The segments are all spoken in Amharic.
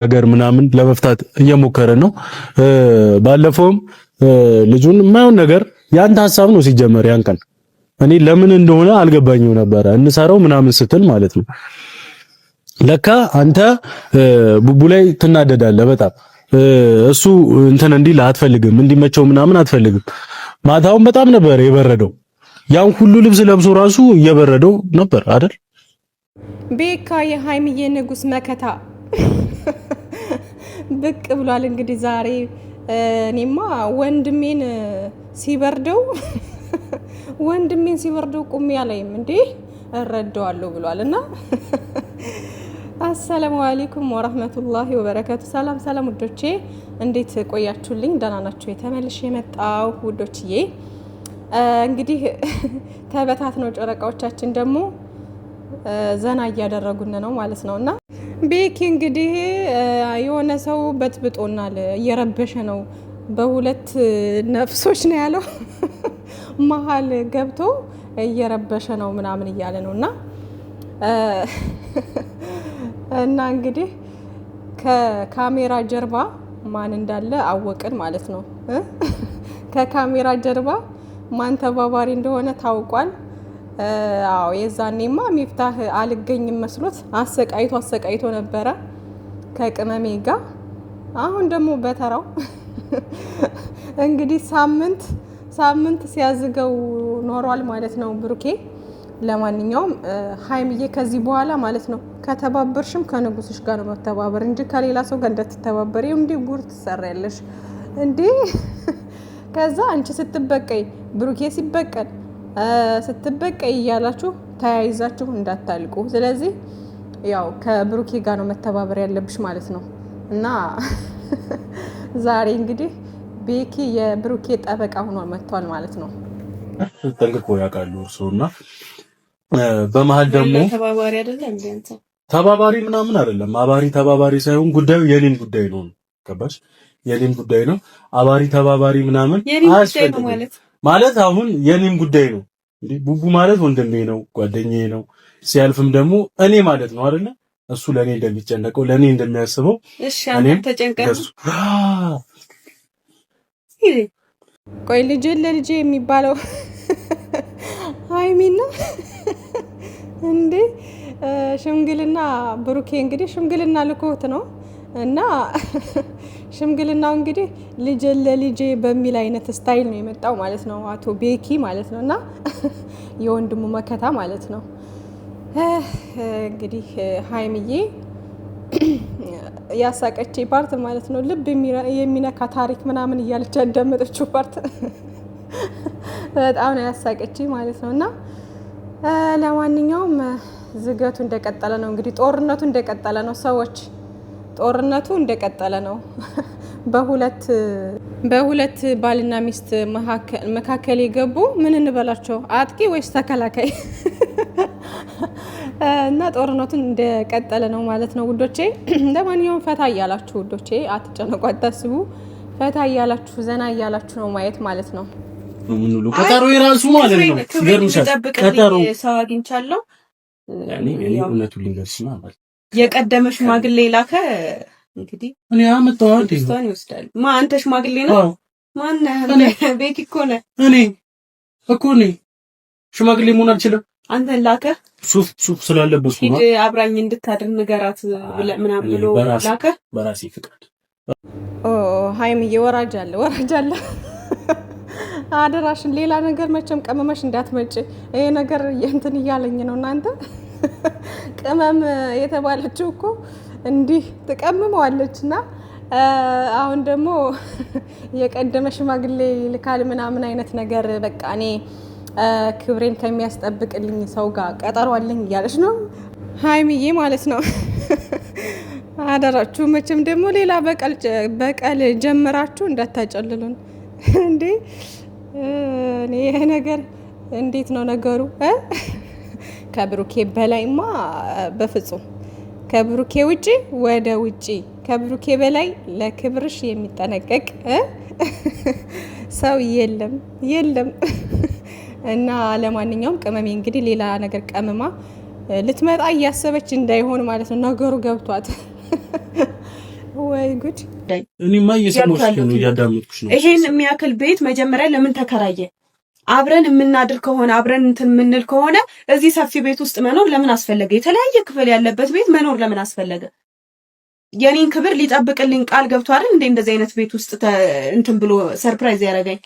ነገር ምናምን ለመፍታት እየሞከረ ነው። ባለፈውም ልጁን የማይሆን ነገር ያንተ ሐሳብ ነው ሲጀመር ያን ቀን እኔ ለምን እንደሆነ አልገባኝም ነበረ እንሰራው ምናምን ስትል ማለት ነው። ለካ አንተ ቡቡ ላይ ትናደዳለህ በጣም እሱ እንትን እንዲህ አትፈልግም እንዲመቸው ምናምን አትፈልግም። ማታውን በጣም ነበር የበረደው ያን ሁሉ ልብስ ለብሶ ራሱ እየበረደው ነበር አይደል? ቤካ የሃይሚዬ ንጉስ መከታ ብቅ ብሏል እንግዲህ ዛሬ። እኔማ ወንድሜን ሲበርደው ቁሚ ያለኝም እንዴ እረዳዋለሁ ብሏልና አሰላሙ አለይኩም ወራህመቱላሂ ወበረካቱ። ሰላም ውዶቼ እንዴት ቆያችሁልኝ? ደህና ናችሁ? ተመልሼ የመጣው ውዶችዬ እንግዲህ ተበታትነው ጨረቃዎቻችን ደግሞ ዘና እያደረጉን ነው ማለት ነውና ቤኪ እንግዲህ የሆነ ሰው በጥብጦናል፣ እየረበሸ ነው፣ በሁለት ነፍሶች ነው ያለው መሀል ገብቶ እየረበሸ ነው ምናምን እያለ ነውና እና እንግዲህ ከካሜራ ጀርባ ማን እንዳለ አወቅን ማለት ነው። ከካሜራ ጀርባ ማን ተባባሪ እንደሆነ ታውቋል። አዎ የዛኔማ ሚፍታህ አልገኝም መስሎት አሰቃይቶ ነበረ ከቅመሜ ጋር። አሁን ደግሞ በተራው እንግዲህ ሳምንት ሲያዝገው ኖሯል ማለት ነው ብሩኬ። ለማንኛውም ሃይሚዬ ከዚህ በኋላ ማለት ነው ከተባበርሽም ከንጉስሽ ጋር ነው መተባበር እንጂ ከሌላ ሰው ጋር እንዳትተባበሪ። እንዴ ጉር ትሰሪያለሽ እንዴ? ከዛ አንቺ ስትበቀይ ብሩኬ ሲበቀል ስትበቀይ እያላችሁ ተያይዛችሁ እንዳታልቁ። ስለዚህ ያው ከብሩኬ ጋር ነው መተባበር ያለብሽ ማለት ነው። እና ዛሬ እንግዲህ ቤኪ የብሩኬ ጠበቃ ሆኖ መጥቷል ማለት ነው። ጠንቅቆ ያውቃሉ እርሱና በመሃል ደግሞ ተባባሪ አይደለም እንዴ? ተባባሪ ምናምን አይደለም። አባሪ ተባባሪ ሳይሆን ጉዳዩ የኔን ጉዳይ ነው። ገባሽ? የኔን ጉዳይ ነው። አባሪ ተባባሪ ምናምን አያስፈልግም ማለት አሁን የኔም ጉዳይ ነው እንዴ? ቡቡ ማለት ወንድሜ ነው፣ ጓደኛዬ ነው። ሲያልፍም ደግሞ እኔ ማለት ነው አይደለ? እሱ ለኔ እንደሚጨነቀው ለኔ እንደሚያስበው እኔም ተጨንቀስ። ቆይ ልጄ የሚባለው ሃይሚና እንዴ ሽምግልና ብሩኬ እንግዲህ ሽምግልና ልኮት ነው እና ሽምግልናው እንግዲህ ልጄ በሚል አይነት ስታይል ነው የመጣው ማለት ነው። አቶ ቤኪ ማለት ነው እና የወንድሙ መከታ ማለት ነው። እንግዲህ ሃይሚዬ ያሳቀች ፓርት ማለት ነው ልብ የሚነካ ታሪክ ምናምን እያለች ያዳመጠችው ፓርት በጣም ነው ያሳቀች ማለት ነው። እና ለማንኛውም ዝገቱ እንደቀጠለ ነው እንግዲህ ጦርነቱ እንደቀጠለ ነው። ሰዎች ጦርነቱ እንደቀጠለ ነው። በሁለት ባልና ሚስት መካከል የገቡ ምን እንበላቸው አጥቂ ወይስ ተከላካይ? እና ጦርነቱን እንደቀጠለ ነው ማለት ነው ውዶቼ። ለማንኛውም ፈታ እያላችሁ ውዶቼ አትጨነቁ፣ አታስቡ። ፈታ እያላችሁ ዘና እያላችሁ ነው ማየት ማለት ነው። ምንሉ ቀጠሮ የራሱ ማለት ነው። ገርምሻል። ቀጠሮ ሰው አግኝቻለሁ። እኔ እውነቱን ልንገርሽ ማለት የቀደመ ሽማግሌ ላከ። እንግዲህ እኔ አመጣው አንተ ይወስዳል። አንተ ሽማግሌ ነው? ማን ነህ? ቤኪ እኮ ነህ። እኔ እኮ ነኝ ሽማግሌ መሆን አልችልም። አንተን ላከ። ሱፍ ስላለበስኩ ነው። ሂድ አብራኝ እንድታድር ንገራት ምናምን ብሎ ላከ በራሴ ፍቃድ። ሃይሚዬ ወራጅ አለ አደራሽን። ሌላ ነገር መቼም ቀመመሽ እንዳትመጭ። ይሄ ነገር እንትን እያለኝ ነው እናንተ። ቅመም የተባለችው እኮ እንዲህ ትቀምመዋለች እና አሁን ደግሞ የቀደመ ሽማግሌ ልካል ምናምን አይነት ነገር በቃ እኔ ክብሬን ከሚያስጠብቅልኝ ሰው ጋር ቀጠሮ አለኝ እያለች ነው ሃይሚዬ ማለት ነው። አደራችሁ መቼም ደግሞ ሌላ በቀል ጀምራችሁ እንዳታጨልሉን እንዴ። ይሄ ነገር እንዴት ነው ነገሩ? ከብሩኬ በላይማ በፍጹም ከብሩኬ ውጪ ወደ ውጪ ከብሩኬ በላይ ለክብርሽ የሚጠነቀቅ ሰው የለም። እና ለማንኛውም ቅመሜ እንግዲህ ሌላ ነገር ቀመማ ልትመጣ እያሰበች እንዳይሆን ማለት ነው። ነገሩ ገብቷት ወይ ጉድ! እኔማ እየሰማሁሽ ነው እያዳመጥኩሽ ነው። ይሄን የሚያክል ቤት መጀመሪያ ለምን ተከራየ? አብረን የምናድር ከሆነ አብረን እንትን የምንል ከሆነ እዚህ ሰፊ ቤት ውስጥ መኖር ለምን አስፈለገ? የተለያየ ክፍል ያለበት ቤት መኖር ለምን አስፈለገ? የኔን ክብር ሊጠብቅልኝ ቃል ገብቶ አይደል እንደ እንደዚህ አይነት ቤት ውስጥ እንትን ብሎ ሰርፕራይዝ ያደረገኝ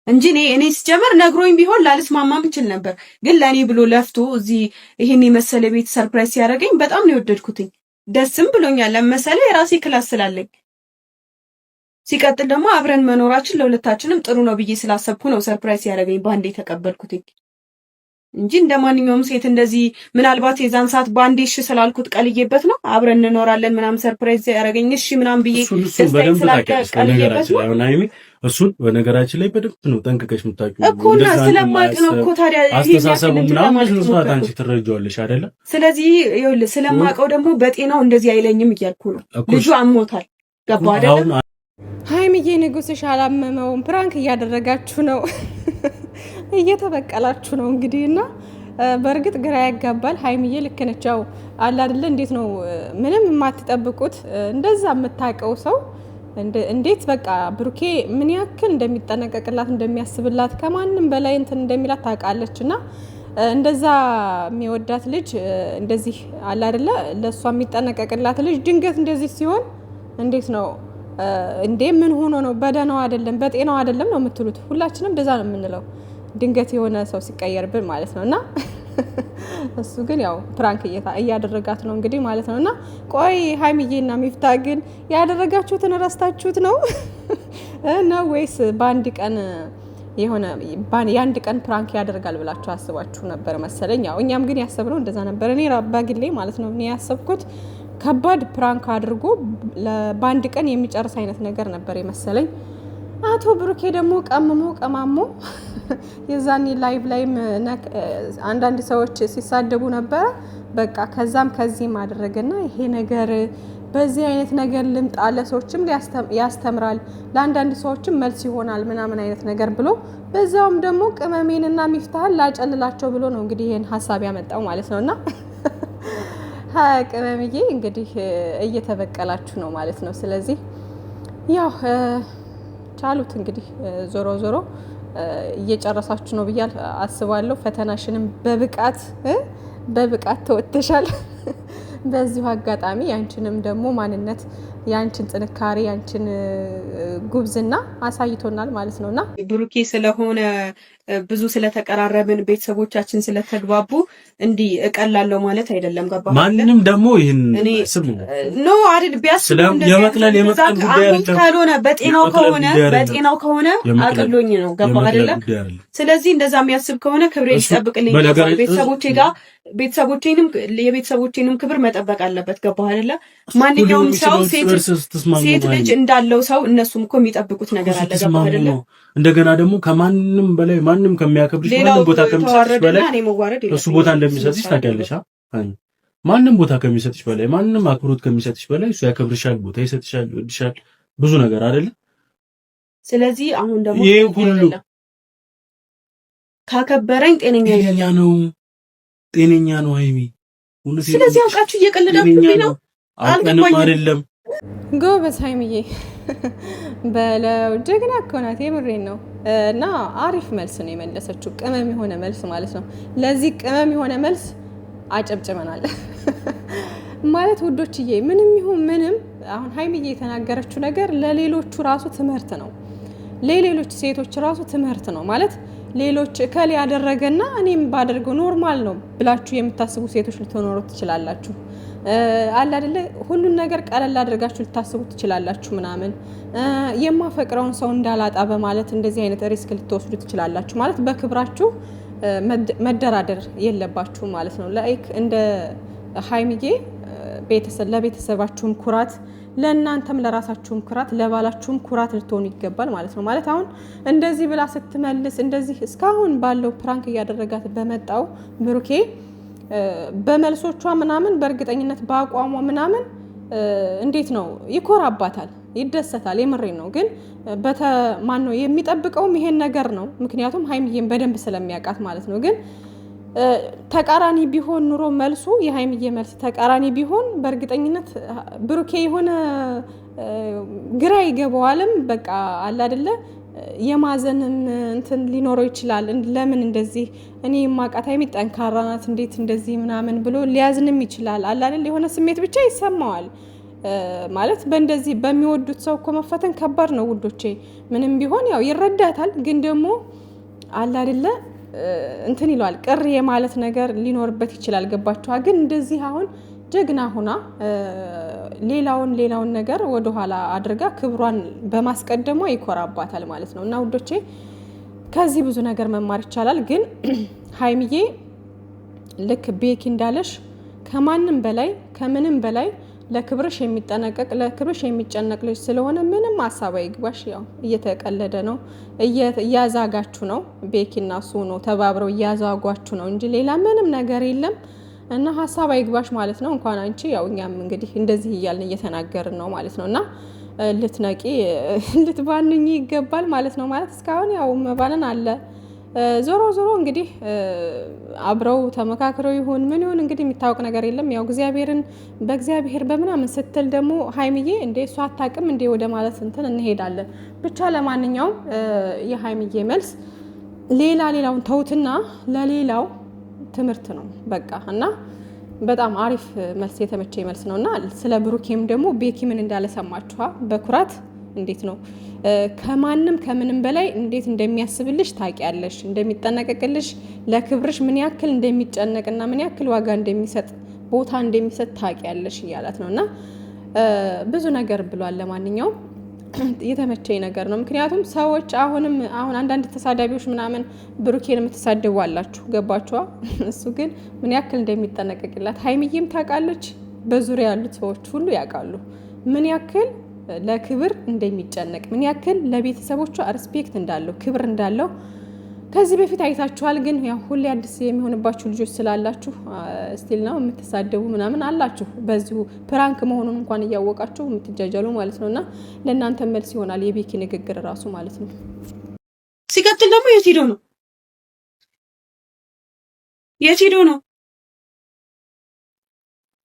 እንጂ እኔ ሲጀመር ነግሮኝ ቢሆን ላልስማማም እችል ነበር። ግን ለኔ ብሎ ለፍቶ እዚህ ይሄን የመሰለ ቤት ሰርፕራይዝ ያደረገኝ በጣም ነው የወደድኩትኝ። ደስም ብሎኛል። ለምሳሌ የራሴ ክላስ ስላለኝ ሲቀጥል ደግሞ አብረን መኖራችን ለሁለታችንም ጥሩ ነው ብዬ ስላሰብኩ ነው ሰርፕራይዝ ያደረገኝ ባንዴ ተቀበልኩትኝ እንጂ እንደማንኛውም ሴት እንደዚህ ምናልባት የዛን ሰዓት ባንዴ እሺ ስላልኩት ቀልዬበት ነው አብረን እንኖራለን ምናምን ሰርፕራይዝ ያደረገኝ እሺ ምናምን ብዬ በደንብ ታውቂያለሽ። እሱን በነገራችን ላይ በደንብ ነው ጠንቅቀሽ የምታውቂው እኮ እና ስለማውቅ ነው እኮ ታዲያ አስተሳሰቡ ምናምን መስዋዕት አንቺ ትረጃዋለሽ አይደለ? ስለዚህ ይኸውልህ ስለማውቀው ደግሞ በጤናው እንደዚህ አይለኝም እያልኩ ነው። ልጁ አሞታል። ገባ አይደል? ሀይሚዬ ንጉስሽ አላመመውም። ፕራንክ እያደረጋችሁ ነው፣ እየተበቀላችሁ ነው እንግዲህ እና በእርግጥ ግራ ያጋባል። ሀይሚዬ ልክ ነች። ያው አለ አይደለ? እንዴት ነው ምንም የማትጠብቁት እንደዛ የምታውቀው ሰው እንዴት በቃ ብሩኬ ምን ያክል እንደሚጠነቀቅላት እንደሚያስብላት ከማንም በላይ እንትን እንደሚላት ታውቃለች። እና እንደዛ የሚወዳት ልጅ እንደዚህ አለ አይደለ? ለእሷ የሚጠነቀቅላት ልጅ ድንገት እንደዚህ ሲሆን እንዴት ነው እንዴ? ምን ሆኖ ነው? በደህናው አይደለም በጤናው አይደለም ነው የምትሉት። ሁላችንም እንደዛ ነው የምንለው ድንገት የሆነ ሰው ሲቀየርብን ማለት ነው። እና እሱ ግን ያው ፕራንክ እያደረጋት ነው እንግዲህ ማለት ነው። እና ቆይ ሀይሚዬና ሚፍታ ግን ያደረጋችሁትን ረስታችሁት ነው ነው ወይስ በአንድ ቀን የሆነ የአንድ ቀን ፕራንክ ያደርጋል ብላችሁ አስባችሁ ነበር መሰለኝ። ያው እኛም ግን ያሰብነው እንደዛ ነበር። እኔ በግሌ ማለት ነው እኔ ያሰብኩት ከባድ ፕራንክ አድርጎ በአንድ ቀን የሚጨርስ አይነት ነገር ነበር የመሰለኝ። አቶ ብሩኬ ደግሞ ቀምሞ ቀማሞ የዛኔ ላይቭ ላይም አንዳንድ ሰዎች ሲሳደቡ ነበረ። በቃ ከዛም ከዚህም አደረገና ይሄ ነገር በዚህ አይነት ነገር ልምጣ ለሰዎችም ያስተምራል፣ ለአንዳንድ ሰዎችም መልስ ይሆናል ምናምን አይነት ነገር ብሎ በዛውም ደግሞ ቅመሜንና ሚፍታህን ላጨልላቸው ብሎ ነው እንግዲህ ይሄን ሀሳብ ያመጣው ማለት ነውና ቅመምዬ እንግዲህ እየተበቀላችሁ ነው ማለት ነው። ስለዚህ ያው ቻሉት እንግዲህ ዞሮ ዞሮ እየጨረሳችሁ ነው ብዬ አስባለሁ። ፈተናሽንም በብቃት ተወጥተሻል። በዚሁ አጋጣሚ ያንቺንም ደግሞ ማንነት ያንቺን ጥንካሬ ያንቺን ጉብዝና አሳይቶናል ማለት ነውና ብሩኬ ስለሆነ ብዙ ስለተቀራረብን ቤተሰቦቻችን ስለተግባቡ እንዲህ እቀላለሁ ማለት አይደለም። ገባ ማንንም ደግሞ ይሄን ስም ኖ አይደል ቢያስብ የመቅለል ጉዳይ ካልሆነ በጤናው ከሆነ አቅሎኝ ነው። ገባ አይደለም? ስለዚህ እንደዛ የሚያስብ ከሆነ ክብሬ ይጠብቅልኝ። የቤተሰቦቼንም ክብር መጠበቅ አለበት። ገባ አይደለ? ማንኛውም ሰው ሴት ልጅ እንዳለው ሰው እነሱም እኮ የሚጠብቁት ነገር አለ። ገባ አይደለ? እንደገና ደግሞ ከማንም በላይ ማንም ከሚያከብርሽ ማንም ቦታ ከሚሰጥሽ በላይ እሱ ቦታ እንደሚሰጥሽ ታውቂያለሽ። ማንም ቦታ ከሚሰጥሽ በላይ ማንም አክብሮት ከሚሰጥሽ በላይ እሱ ያከብርሻል፣ ቦታ ይሰጥሻል፣ ይወድሻል፣ ብዙ ነገር አይደለ? ስለዚህ አሁን ደግሞ ይሄ ሁሉ ካከበረኝ ጤነኛ ነው ሀይሚ። ስለዚህ አውቃችሁ እየቀለዳችሁ ነው። አልቀንም አይደለም። ጎበዝ ሀይሚዬ በለው ጀግና እኮ ናት። የምሬን ነው። እና አሪፍ መልስ ነው የመለሰችው፣ ቅመም የሆነ መልስ ማለት ነው። ለዚህ ቅመም የሆነ መልስ አጨብጭበናል ማለት ውዶችዬ። ምንም ይሁን ምንም አሁን ሀይሚዬ የተናገረችው ነገር ለሌሎቹ ራሱ ትምህርት ነው፣ ለሌሎች ሴቶች ራሱ ትምህርት ነው ማለት ሌሎች እከል ያደረገና እኔም ባደርገው ኖርማል ነው ብላችሁ የምታስቡ ሴቶች ልትኖሩ ትችላላችሁ። አለ አይደለ? ሁሉን ነገር ቀለል አድርጋችሁ ልታስቡ ትችላላችሁ። ምናምን የማፈቅረውን ሰው እንዳላጣ በማለት እንደዚህ አይነት ሪስክ ልትወስዱ ትችላላችሁ። ማለት በክብራችሁ መደራደር የለባችሁ ማለት ነው። ላይክ እንደ ሀይሚዬ ለቤተሰባችሁም ኩራት፣ ለእናንተም ለራሳችሁም ኩራት፣ ለባላችሁም ኩራት ልትሆኑ ይገባል ማለት ነው። ማለት አሁን እንደዚህ ብላ ስትመልስ እንደዚህ እስካሁን ባለው ፕራንክ እያደረጋት በመጣው ብሩኬ በመልሶቿ ምናምን በእርግጠኝነት በአቋሟ ምናምን እንዴት ነው ይኮራባታል፣ ይደሰታል። የምሬን ነው። ግን ማን ነው የሚጠብቀውም ይሄን ነገር ነው። ምክንያቱም ሀይሚዬን በደንብ ስለሚያውቃት ማለት ነው። ግን ተቃራኒ ቢሆን ኑሮ መልሱ የሀይሚዬ መልስ ተቃራኒ ቢሆን በእርግጠኝነት ብሩኬ የሆነ ግራ ይገባዋልም። በቃ አለ አይደለ የማዘንም እንትን ሊኖረው ይችላል። ለምን እንደዚህ እኔ የማውቃት ሀይሚ ጠንካራ ናት እንዴት እንደዚህ ምናምን ብሎ ሊያዝንም ይችላል። አለ አይደል የሆነ ስሜት ብቻ ይሰማዋል። ማለት በእንደዚህ በሚወዱት ሰው እኮ መፈተን ከባድ ነው ውዶቼ። ምንም ቢሆን ያው ይረዳታል፣ ግን ደግሞ አለ አይደለ እንትን ይለዋል፣ ቅር የማለት ነገር ሊኖርበት ይችላል። ገባችኋ? ግን እንደዚህ አሁን ጀግና ሁና ሌላውን ነገር ወደኋላ አድርጋ ክብሯን በማስቀደሟ ይኮራባታል ማለት ነው። እና ውዶቼ ከዚህ ብዙ ነገር መማር ይቻላል። ግን ሀይሚዬ ልክ ቤኪ እንዳለሽ ከማንም በላይ ከምንም በላይ ለክብርሽ የሚጠነቀቅ ለክብርሽ የሚጨነቅ ልጅ ስለሆነ ምንም ሀሳብ አይግባሽ። ያው እየተቀለደ ነው፣ እያዛጋችሁ ነው። ቤኪና እሱ ነው ተባብረው እያዛጓችሁ ነው እንጂ ሌላ ምንም ነገር የለም። እና ሀሳብ አይግባሽ ማለት ነው። እንኳን አንቺ ያው እኛም እንግዲህ እንደዚህ እያልን እየተናገርን ነው ማለት ነው። እና ልትነቂ ልትባንኝ ይገባል ማለት ነው። ማለት እስካሁን ያው መባለን አለ። ዞሮ እንግዲህ አብረው ተመካክረው ይሁን ምን ይሁን እንግዲህ የሚታወቅ ነገር የለም። ያው በእግዚአብሔር በምናምን ስትል ደግሞ ሀይሚዬ እንዴ እሷ አታውቅም እንዴ ወደ ማለት እንትን እንሄዳለን። ብቻ ለማንኛውም የሀይሚዬ መልስ ሌላውን ተውትና ለሌላው ትምህርት ነው በቃ። እና በጣም አሪፍ መልስ የተመቸ መልስ ነው። እና ስለ ብሩኬም ደግሞ ቤኪ ምን እንዳለ ሰማችኋ? በኩራት እንዴት ነው ከማንም ከምንም በላይ እንዴት እንደሚያስብልሽ ታውቂያለሽ፣ እንደሚጠነቀቅልሽ፣ ለክብርሽ ምን ያክል እንደሚጨነቅና ምን ያክል ዋጋ እንደሚሰጥ ቦታ እንደሚሰጥ ታውቂያለሽ እያላት ነው። እና ብዙ ነገር ብሏል። ለማንኛውም የተመቸኝ ነገር ነው። ምክንያቱም ሰዎች አሁን አንዳንድ ተሳዳቢዎች ምናምን ብሩኬን የምትሳደቡ አላችሁ። ገባችኋ? እሱ ግን ምን ያክል እንደሚጠነቀቅላት ሀይሚዬም ታውቃለች፣ በዙሪያ ያሉት ሰዎች ሁሉ ያውቃሉ ምን ያክል ለክብር እንደሚጨነቅ፣ ምን ያክል ለቤተሰቦቿ ሪስፔክት እንዳለው ክብር እንዳለው ከዚህ በፊት አይታችኋል። ግን ያው ሁሌ አዲስ የሚሆንባችሁ ልጆች ስላላችሁ ስቲል ነው የምትሳደቡ ምናምን አላችሁ። በዚሁ ፕራንክ መሆኑን እንኳን እያወቃችሁ የምትጃጃሉ ማለት ነውና ለእናንተ መልስ ይሆናል የቤኪ ንግግር ራሱ ማለት ነው። ሲቀጥል ደግሞ የት ሄዶ ነው?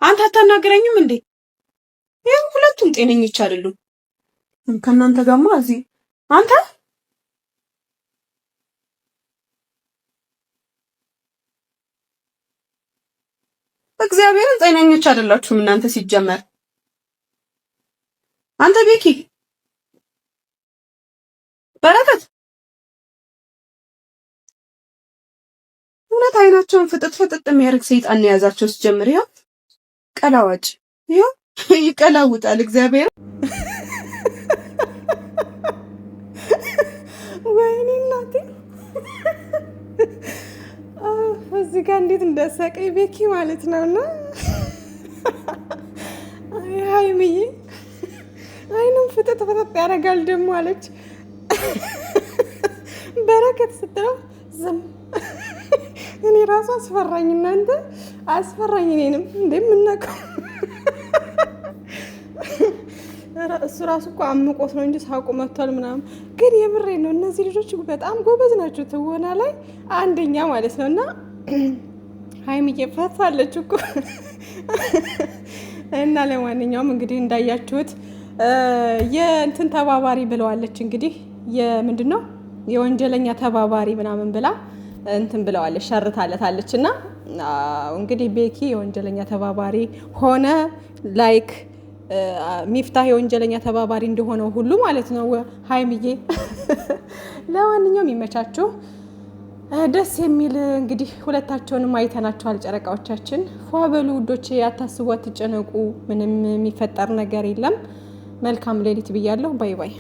አንተ አታናግረኝም እንዴ? ይሄ ሁለቱም ጤነኞች አይደሉም። ከእናንተ ጋርማ እዚህ አንተ እግዚአብሔርን ጤነኞች አይደላችሁም እናንተ ሲጀመር። አንተ ቤኪ በረከት እውነት አይናቸውን ፍጥጥ የሚያደርግ ሰይጣን የያዛቸው ሲጀምር ያው ቀላዋጭ ያው ይቀላውጣል እግዚአብሔር። ወይኔ እናቴ እዚህ ጋር እንዴት እንደሳቀኝ ቤኪ ማለት ነውና ሀይሚዬ አይኑን ፍጥጥ ያደርጋል ደግሞ አለች። በረከት ስትለው ዝም እኔ ራሱ አስፈራኝ። እናንተ አስፈራኝ። እኔንም እንደምናውቀው እሱ ራሱ እኮ አምቆት ነው እንጂ ሳቁ መጥቷል ምናምን። ግን የምሬ ነው እነዚህ ልጆች በጣም ጎበዝ ናቸው ትወና ላይ አንደኛ ማለት ነው። እና ሀይሚዬ ፈታለች እኮ እና ለማንኛውም እንግዲህ እንዳያችሁት የእንትን ተባባሪ ብለዋለች። እንግዲህ የምንድን ነው የወንጀለኛ ተባባሪ ምናምን ብላ እንትን ብለዋለች፣ ሸርታለታለች። እና እንግዲህ ቤኪ የወንጀለኛ ተባባሪ ሆነ ላይክ ሚፍታህ የወንጀለኛ ተባባሪ እንደሆነው ሁሉ ማለት ነው ሀይሚዬ። ለማንኛውም ይመቻችሁ። ደስ የሚል እንግዲህ ሁለታቸውንም አይተናቸዋል። ጨረቃዎቻችን ፏ በሉ ውዶቼ፣ አታስቡ፣ አትጨነቁ። ምንም የሚፈጠር ነገር የለም። መልካም ሌሊት ብያለሁ። ባይ ባይ።